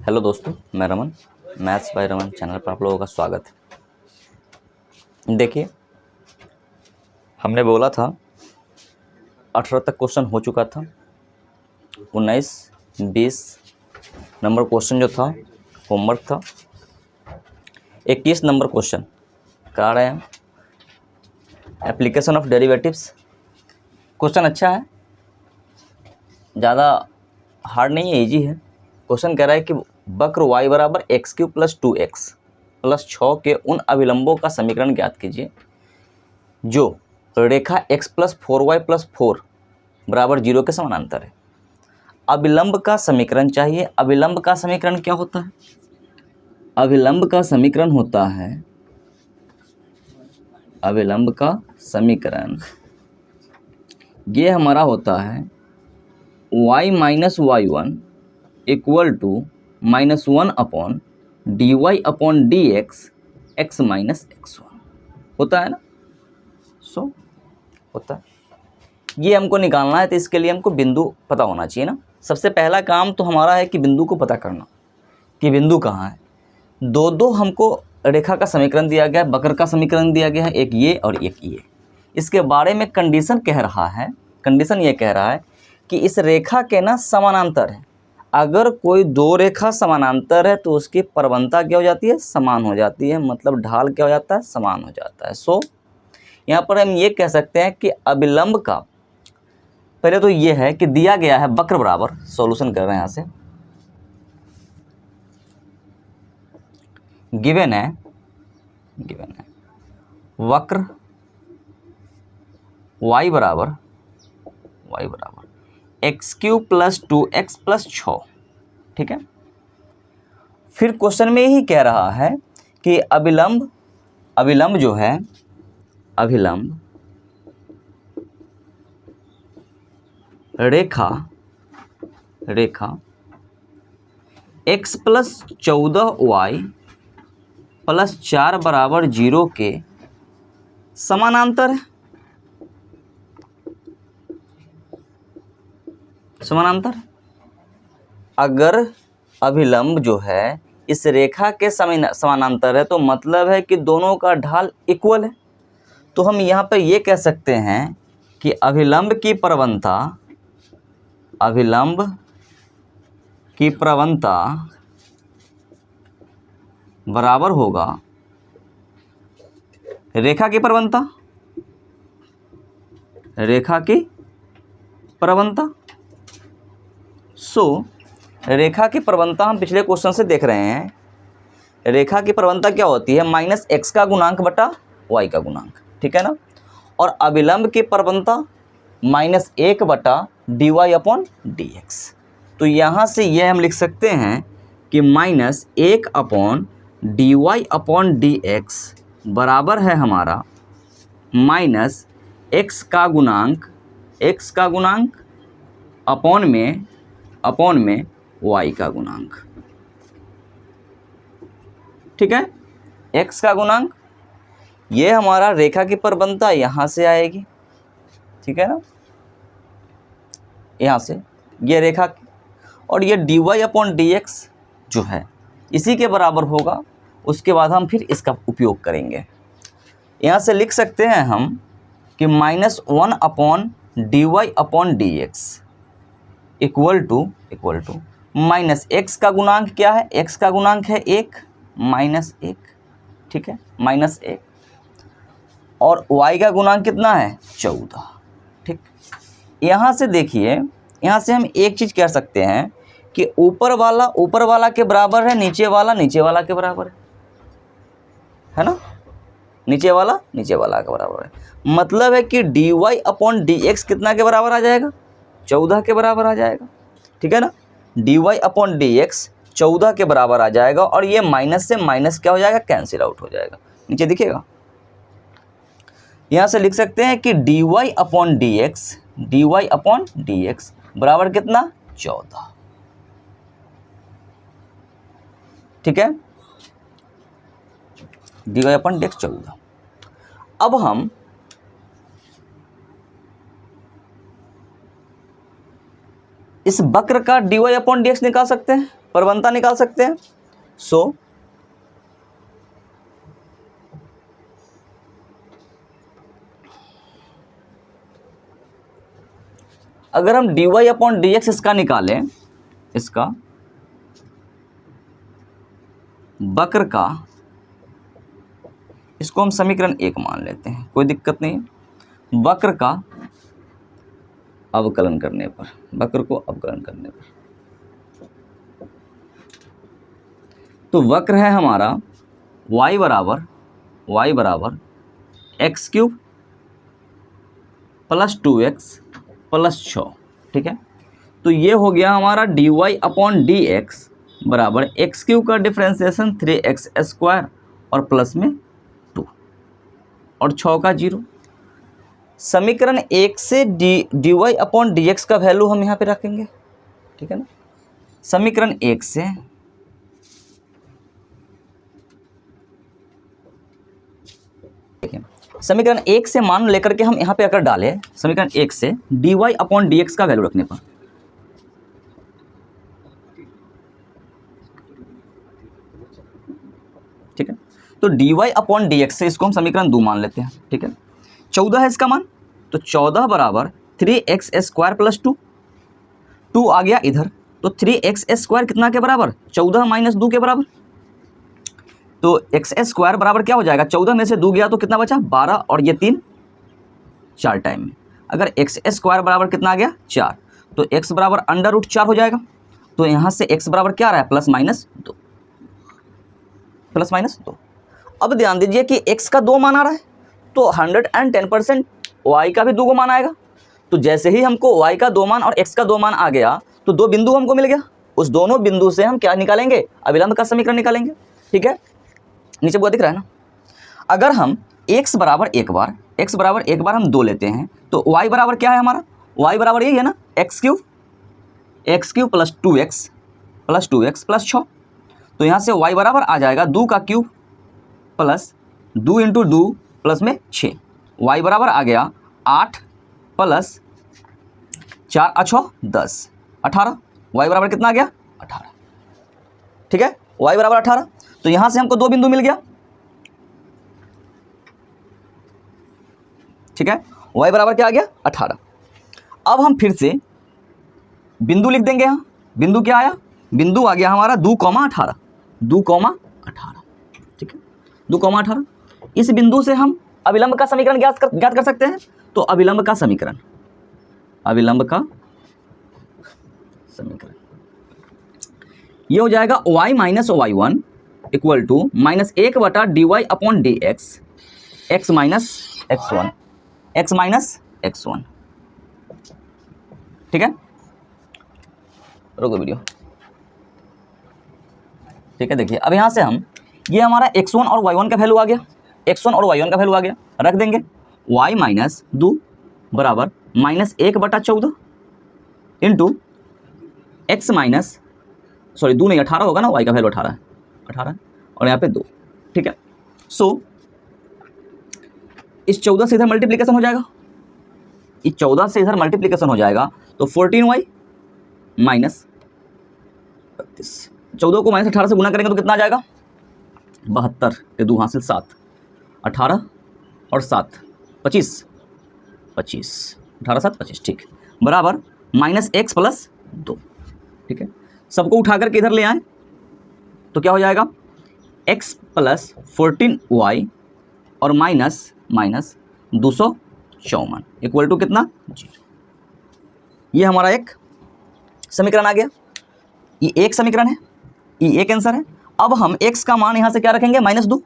Hello दोस्तों, मैं Raman, maths by Raman channel पर आप लोगों का स्वागत है। देखिए, हमने बोला था 18 तक क्वेश्चन हो चुका था। 19, 20 नंबर क्वेश्चन जो था होमवर्क था। 21 नंबर क्वेश्चन करा रहे हैं, एप्लीकेशन ऑफ डेरिवेटिव्स। क्वेश्चन अच्छा है, ज़्यादा हार्ड नहीं है, इजी है। क्वेश्चन कह रहा है कि वक्र y बराबर x³ + 2x + 6 के उन अभिलंबों का समीकरण ज्ञात कीजिए जो रेखा x + 4y + 4 बराबर 0 के समानांतर है। अभिलंब का समीकरण चाहिए। अभिलंब का समीकरण क्या होता है? अभिलंब का समीकरण होता है, अभिलंब का समीकरण ये हमारा होता है y - y1 = -1 dy/dx x - x1 होता है ना। होता है। ये हमको निकालना है, तो इसके लिए हमको बिंदु पता होना चाहिए ना। सबसे पहला काम तो हमारा है कि बिंदु को पता करना कि बिंदु कहाँ है। दो हमको रेखा का समीकरण दिया गया है, वक्र का समीकरण दिया गया है, एक ये और एक ये। इसके बारे में कंडीशन कह रहा है, कंडीशन ये कह रहा है कि इस रेखा के ना समानांतर है। अगर कोई दो रेखा समानांतर है तो उसकी प्रवणता क्या हो जाती है? समान हो जाती है। मतलब ढाल क्या हो जाता है? समान हो जाता है। यहाँ पर हम ये कह सकते हैं कि अभिलंब का, पहले तो ये है कि दिया गया है वक्र बराबर, सॉल्यूशन कर रहे हैं यहाँ से, गिवन है वक्र y बराबर x³ + 2x + 6। ठीक है। फिर क्वेश्चन में ही कह रहा है कि अभिलंब जो है, अभिलंब रेखा x + 14y + 4 बराबर 0 के समानांतर है। अगर अभिलंब जो है इस रेखा के समानांतर है तो मतलब है कि दोनों का ढाल इक्वल है। तो हम यहाँ पर ये कह सकते हैं कि अभिलंब की प्रवणता बराबर होगा रेखा की प्रवणता। रेखा की प्रवणता हम पिछले क्वेश्चन से देख रहे हैं। रेखा की प्रवणता क्या होती है? -x का गुणांक बटा y का गुणांक। ठीक है ना। और अभिलंब की प्रवणता -1 बटा dy/dx। तो यहाँ से यह हम लिख सकते हैं कि -1 dy/dx बराबर है हमारा -x का गुणांक अपॉन में y का गुणांक। ठीक है। x का गुणांक, ये हमारा रेखा की प्रवणता यहाँ से आएगी। ठीक है ना, यहाँ से ये रेखा की, और ये dy/dx जो है इसी के बराबर होगा। उसके बाद हम फिर इसका उपयोग करेंगे। यहाँ से लिख सकते हैं हम कि -1 dy/dx इक्वल टू -x का गुणांक क्या है? x का गुणांक है 1 -1। ठीक है, -1, और y का गुणांक कितना है? 14। ठीक। यहाँ से देखिए, यहाँ से हम एक चीज़ कह सकते हैं कि ऊपर वाला के बराबर है, नीचे वाला के बराबर है ना। नीचे वाला के बराबर है। मतलब है कि dy/dx कितना के बराबर आ जाएगा? 14 के बराबर आ जाएगा। ठीक है ना। dy/dx 14 के बराबर आ जाएगा, और ये माइनस से माइनस क्या हो जाएगा? कैंसिल आउट हो जाएगा। नीचे दिखेगा। यहाँ से लिख सकते हैं कि dy/dx बराबर कितना? 14। ठीक है, dy/dx 14। अब हम इस वक्र का dy/dx निकाल सकते हैं। प्रवणता निकाल सकते हैं। सो अगर हम dy अपॉन dx इसका निकालें, इसका वक्र का, इसको हम समीकरण 1 मान लेते हैं, कोई दिक्कत नहीं। वक्र का अवकलन करने पर, वक्र को अवकलन करने पर, तो वक्र है हमारा y बराबर x cube plus 2x plus 6, ठीक है। तो ये हो गया हमारा dy अपॉन डी एक्स बराबर एक्स क्यूब का डिफ्रेंसिएशन 3x स्क्वायर और प्लस में 2 और 6 का 0। समीकरण 1 से dy अपॉन डी एक्स का वैल्यू हम यहाँ पे रखेंगे, ठीक है ना। समीकरण 1 से समीकरण 1 से मान लेकर के हम यहाँ पे अगर डालें, समीकरण 1 से dy अपॉन डी एक्स का वैल्यू रखने पर, ठीक है। तो dy अपॉन डी एक्स से इसको हम समीकरण 2 मान लेते हैं, ठीक है। 14 है इसका मान, तो 14 बराबर 3x स्क्वायर प्लस 2 आ गया इधर, तो 3x स्क्वायर कितना के बराबर, 14 माइनस 2 के बराबर। तो एक्स स्क्वायर बराबर क्या हो जाएगा, 14 में से 2 गया तो कितना बचा 12, और ये 3 4 टाइम में। अगर एक्स स्क्वायर बराबर कितना आ गया 4, तो x बराबर अंडर रूट 4 हो जाएगा। तो यहाँ से x बराबर क्या आ रहा है, प्लस माइनस 2। अब ध्यान दीजिए कि x का 2 मान आ रहा है, तो 110% y का भी 2 मान आएगा। तो जैसे ही हमको y का 2 मान और x का 2 मान आ गया, तो 2 बिंदु हमको मिल गया। उस दोनों बिंदु से हम क्या निकालेंगे, अभिलंब का समीकरण निकालेंगे, ठीक है। नीचे वो दिख रहा है ना। अगर हम x बराबर एक बार हम 2 लेते हैं, तो y बराबर क्या है हमारा, y बराबर यही है ना, x cube plus 2x plus 6। तो यहाँ से y बराबर आ जाएगा 2 का क्यूब प्लस 2 इंटू 2 प्लस में 6। y बराबर आ गया 8 प्लस 4 अच्छो 10 18। y बराबर कितना आ गया 18, ठीक है। y बराबर 18। तो यहाँ से हमको 2 बिंदु मिल गया, ठीक है। y बराबर क्या आ गया 18। अब हम फिर से बिंदु लिख देंगे। यहाँ बिंदु क्या आया, बिंदु आ गया हमारा 2,18, ठीक है, 2,18। इस बिंदु से हम अभिलंब का समीकरण ज्ञात कर सकते हैं। तो अभिलंब का समीकरण ये हो जाएगा y minus y1 equal to -1/dy upon D X, x minus x1, ठीक है। रोको वीडियो, ठीक है। देखिए अब यहाँ से हम, ये हमारा x1 और y1 का वैल्यू आ गया, रख देंगे। y माइनस 2 बराबर -1/14 इंटू x माइनस 2 नहीं 18 होगा ना, y का वैल्यू 18 और यहाँ पे 2, ठीक है। सो इस 14 से इधर मल्टीप्लिकेशन हो जाएगा, तो 14y माइनस 32, 14 को -18 से गुना करेंगे तो कितना आ जाएगा 72 के 2 हासिल 7, 18 और 7 25, 18 7 25, ठीक, बराबर -x प्लस 2, ठीक है। सबको उठा करके इधर ले आए तो क्या हो जाएगा x प्लस 14y और माइनस 254 इक्वल टू कितना 0। ये हमारा एक समीकरण आ गया, ये एक समीकरण है, ये एक आंसर है। अब हम x का मान यहाँ से क्या रखेंगे -2।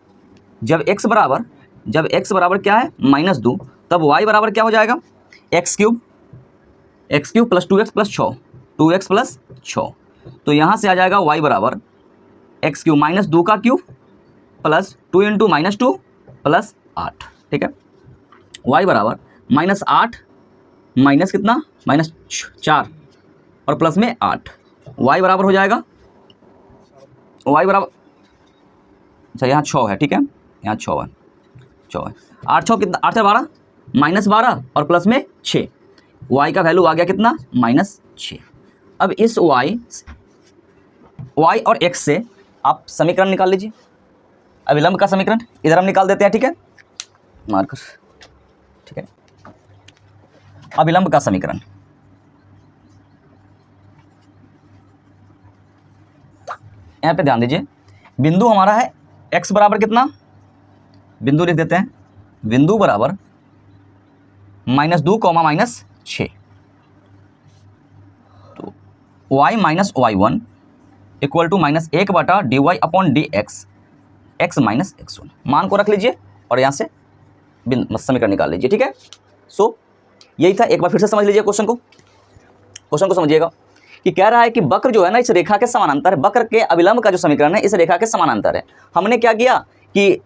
जब x बराबर क्या है -2, तब y बराबर क्या हो जाएगा x cube plus 2x plus 6, 2x plus 6। तो यहाँ से आ जाएगा y बराबर एक्स क्यूब -2 का क्यूब प्लस 2 इंटू -2 प्लस 8, ठीक है। y बराबर -8 माइनस कितना -4 और प्लस में 8, y बराबर हो जाएगा, y बराबर, अच्छा यहाँ 6 है, ठीक है, यहाँ 6 है, 8 6 कितना 8 से 12 -12 और प्लस में 6, y का वैल्यू आ गया कितना -6। अब इस y और x से आप समीकरण निकाल लीजिए, अविलंब का समीकरण इधर हम निकाल देते हैं, ठीक है, मार्कर, ठीक है, अविलंब का समीकरण। यहाँ पे ध्यान दीजिए, बिंदु हमारा है x बराबर कितना, बिंदु लिख देते हैं, बिंदु बराबर -2, -6, तो y minus y1 equal to -1/dy/dx x minus x1, मान को रख लीजिए और यहाँ से समीकरण निकाल लीजिए, ठीक है। सो यही था, एक बार फिर से समझ लीजिए क्वेश्चन को समझिएगा कि कह रहा है कि वक्र जो है ना इस रेखा के समानांतर है, वक्र के अविलंब का जो समीकरण है इस रेखा के समानांतर है। हमने क्या किया कि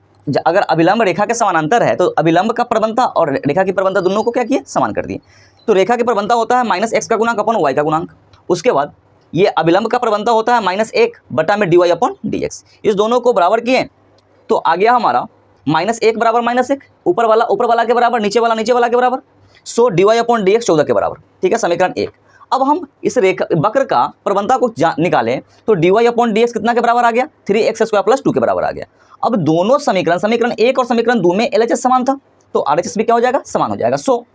अगर अविलंब रेखा के समानांतर है तो अविलंब का प्रवणता और रेखा की प्रवणता दोनों को क्या किए, समान कर दिए। तो रेखा की प्रवणता होता है -x का गुणांक अपन y का गुणांक, उसके बाद ये अविलंब का प्रवणता होता है -1/dy/dx, इस दोनों को बराबर किए तो आ गया हमारा -1 बराबर -1, ऊपर वाला के बराबर, नीचे वाला के बराबर, सो dy/dx 14 के बराबर, ठीक है, समीकरण 1। अब हम इस रेखा वक्र का प्रवणता को निकालें तो dy/dx कितना के बराबर आ गया, 3x² + 2 के बराबर आ गया। अब दोनों समीकरण 1 और समीकरण 2 में LHS समान था तो RHS भी क्या हो जाएगा, समान हो जाएगा। सो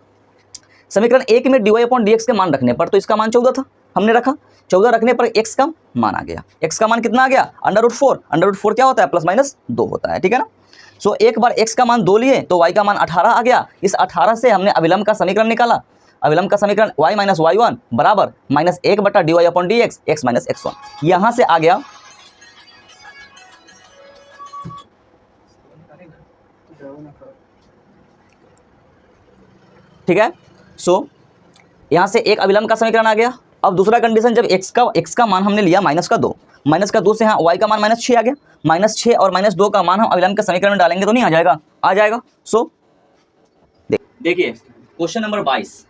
समीकरण 1 में dy/dx के मान रखने पर तो इसका मान 14 था, हमने रखा 14, रखने पर x का मान आ गया, x का मान कितना आ गया, √4 क्या होता है, +-2 होता है, ठीक है ना। सो एक बार x का मान 2 लिए तो y का मान 18 आ गया, इस 18 से हमने अविलंब का समीकरण निकाला, अविलंब का समीकरण y माइनस y1 बराबर -1/dy/dx x माइनस x1, यहां से आ गया, ठीक है। सो यहां से एक अविलंब का समीकरण आ गया। अब दूसरा कंडीशन, जब x का मान हमने लिया -2 से यहाँ y का मान -6 आ गया, -6 और -2 का मान हम अविलंब के समीकरण में डालेंगे तो नहीं आ जाएगा, आ जाएगा। सो देखिए क्वेश्चन नंबर 22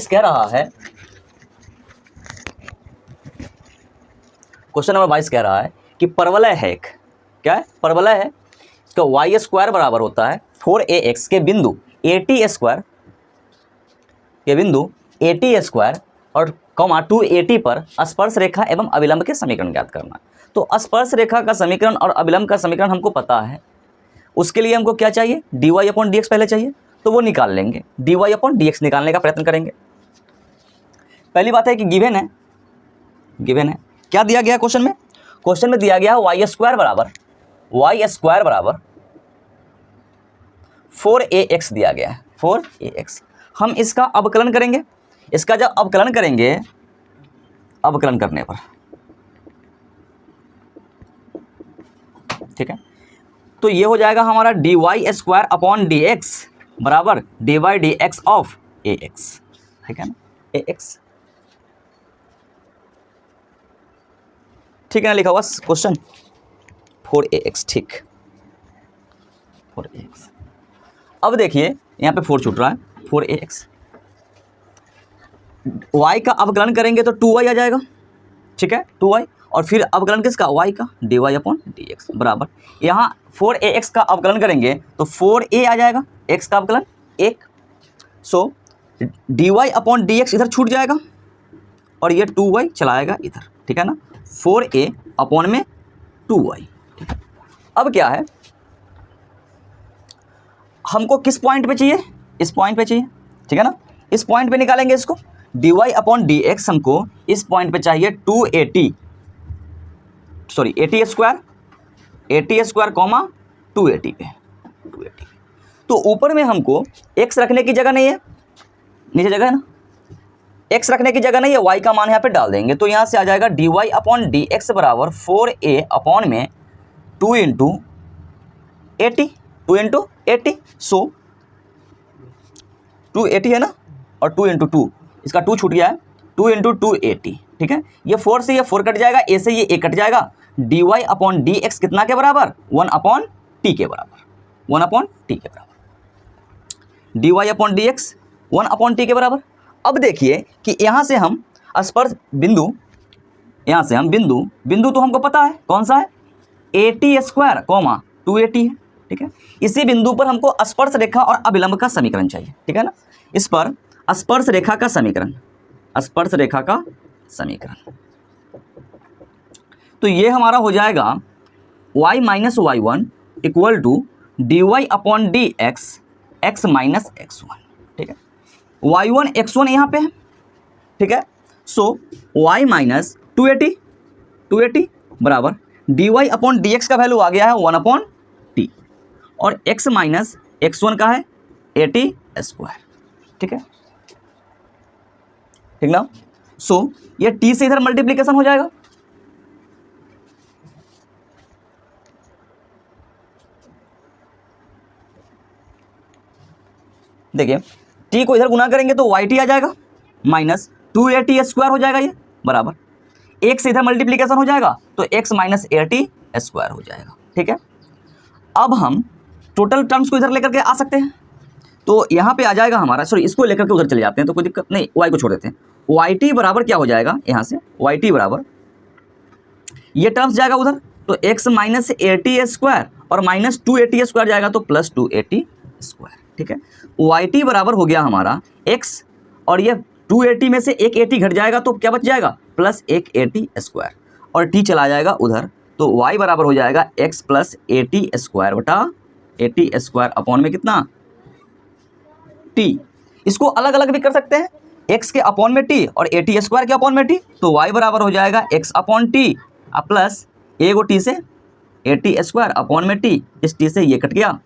कह रहा है, क्वेश्चन नंबर 22 कह रहा है कि परवलय है एक, क्या है, परवलय है, इसका y² बराबर होता है 4ax के बिंदु AT² और 2AT पर स्पर्श रेखा एवं अविलंब के समीकरण ज्ञात करना। तो स्पर्श रेखा का समीकरण और अविलंब का समीकरण हमको पता है, उसके लिए हमको क्या चाहिए, dy/dx पहले चाहिए, तो वो निकाल लेंगे, dy/dx निकालने का प्रयत्न करेंगे। पहली बात है कि गिवन है, क्या दिया गया क्वेश्चन में दिया गया y² बराबर 4ax दिया गया है, 4ax। हम इसका अवकलन करेंगे, इसका जब अवकलन करेंगे, अवकलन करने पर, ठीक है, तो ये हो जाएगा हमारा dy²/dx बराबर dy/dx ऑफ ax, ठीक है ना, ax, ठीक है ना, लिखा हुआ क्वेश्चन 4ax, ठीक, 4ax। अब देखिए यहाँ पे 4 छूट रहा है, 4ax, y का अवकलन करेंगे तो 2y आ जाएगा, ठीक है, 2y, और फिर अवकलन किसका, y का, dy/dx बराबर, यहाँ 4ax का अवकलन करेंगे तो 4a आ जाएगा, x का अवकलन 1, सो dy/dx इधर छूट जाएगा और ये 2y चलाएगा इधर, ठीक है ना, 4a अपॉन में 2y, ठीक है। अब क्या है, हमको किस पॉइंट पे चाहिए, इस पॉइंट पे चाहिए, ठीक है ना, इस पॉइंट पे निकालेंगे इसको, dy/dx हमको इस पॉइंट पे चाहिए AT² 2AT पे, तो ऊपर में हमको x रखने की जगह नहीं है, नीचे जगह है ना, x रखने की जगह नहीं है, y का मान यहाँ पे डाल देंगे, तो यहाँ से आ जाएगा dy/dx बराबर 4a अपॉन में 2 × AT, सो 2AT है ना, और 2 × 2, इसका 2 छूट गया है, 2 × 2AT, ठीक है, ये 4 से ये 4 कट जाएगा, a से ये a कट जाएगा, dy/dx कितना के बराबर, 1/t के बराबर, 1/t के बराबर, dy/dx 1/t के बराबर। अब देखिए कि यहाँ से हम स्पर्श बिंदु, यहाँ से हम बिंदु तो हमको पता है कौन सा है, AT², 2AT है, ठीक है, इसी बिंदु पर हमको स्पर्श रेखा और अविलंब का समीकरण चाहिए, ठीक है ना, इस पर स्पर्श रेखा का समीकरण। तो ये हमारा हो जाएगा y minus Y one equal to D Y upon D X X minus X one. ठीक है, y1 x1 यहाँ पे है। ठीक है, सो y माइनस 280 बराबर D Y upon D X का वैल्यू आ गया है 1 अपॉन टी, और x माइनस x1 का है 80 स्क्वायर। ठीक है, ठीक ना। सो ये t से इधर मल्टीप्लीकेशन हो जाएगा, देखिए t को इधर गुना करेंगे तो yt आ जाएगा माइनस 280 स्क्वायर हो जाएगा, ये बराबर एक से इधर मल्टीप्लीकेशन हो जाएगा तो x माइनस 80 स्क्वायर हो जाएगा। ठीक है, अब हम टोटल टर्म्स को इधर लेकर के आ सकते हैं, तो यहाँ पे आ जाएगा हमारा, सॉरी इसको लेकर के उधर चले जाते हैं तो कोई दिक्कत नहीं, y को छोड़ देते हैं। yt बराबर क्या हो जाएगा, यहाँ से yt बराबर ये टर्म्स जाएगा उधर तो x माइनस 80 स्क्वायर और माइनस 280 स्क्वायर जाएगा तो प्लस 280 स्क्वायर। ठीक है, yt बराबर हो गया हमारा x, और ये 280 में से एक 80 घट जाएगा तो क्या बच जाएगा, प्लस एक 80 स्क्वायर, और t चला जाएगा उधर तो y बराबर हो जाएगा x प्लस 80 स्क्वायर बटा 80 स्क्वायर अपॉन में कितना t। इसको अलग अलग भी कर सकते हैं, x के अपॉन में t और 80 स्क्वायर के अपॉन में t, तो y बराबर हो जाएगा x अपॉन t प्लस एगो t से 80 स्क्वायर अपॉन में t, इस t से ये कट गया,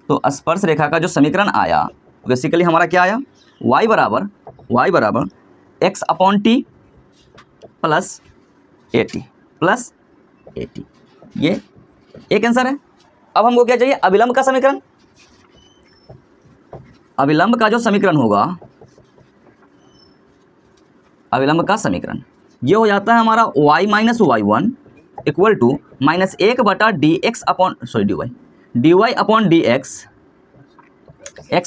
तो स्पर्श रेखा का जो समीकरण आया बेसिकली हमारा क्या आया, y बराबर x अपॉन टी प्लस 80, ये एक आंसर है। अब हमको क्या चाहिए, अभिलंब का समीकरण। अभिलंब का जो समीकरण होगा, अभिलंब का समीकरण ये हो जाता है हमारा y minus Y one equal to minus 1 बटा D X upon D Y upon D X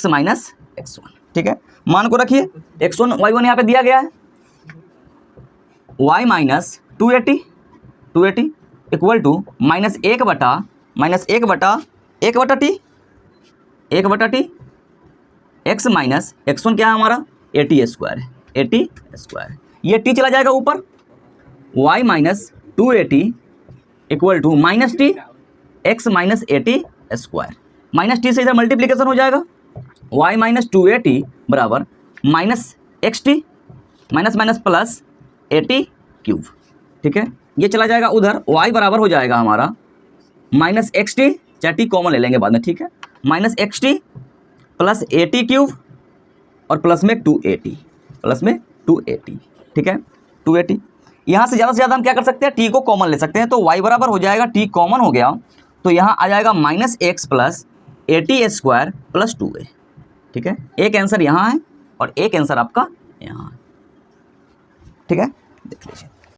minus X one. ठीक है, मान को रखिए x1 y1 यहाँ पे दिया गया है, y minus 280 equal to minus 1 बटा टी x माइनस x1 क्या है हमारा 80 स्क्वायर है, 80 स्क्वायर, ये t चला जाएगा ऊपर, y minus 280 equal to minus t x minus 80 square, minus t से इधर मल्टीप्लीकेशन हो जाएगा, y माइनस 280 बराबर minus x t minus minus plus 80 cube. ठीक है, ये चला जाएगा उधर, y बराबर हो जाएगा हमारा माइनस एक्स टी, चाहे टी कॉमन ले लेंगे बाद में। ठीक है, minus x T plus 80 cube और प्लस में 280। ठीक है, 280 यहाँ से ज़्यादा हम क्या कर सकते हैं, t को कॉमन ले सकते हैं, तो y बराबर हो जाएगा, t कॉमन हो गया तो यहाँ आ जाएगा minus x plus 80 square plus 2a। ठीक है, एक आंसर यहाँ है और एक आंसर आपका यहाँ है। ठीक है, देख लीजिए।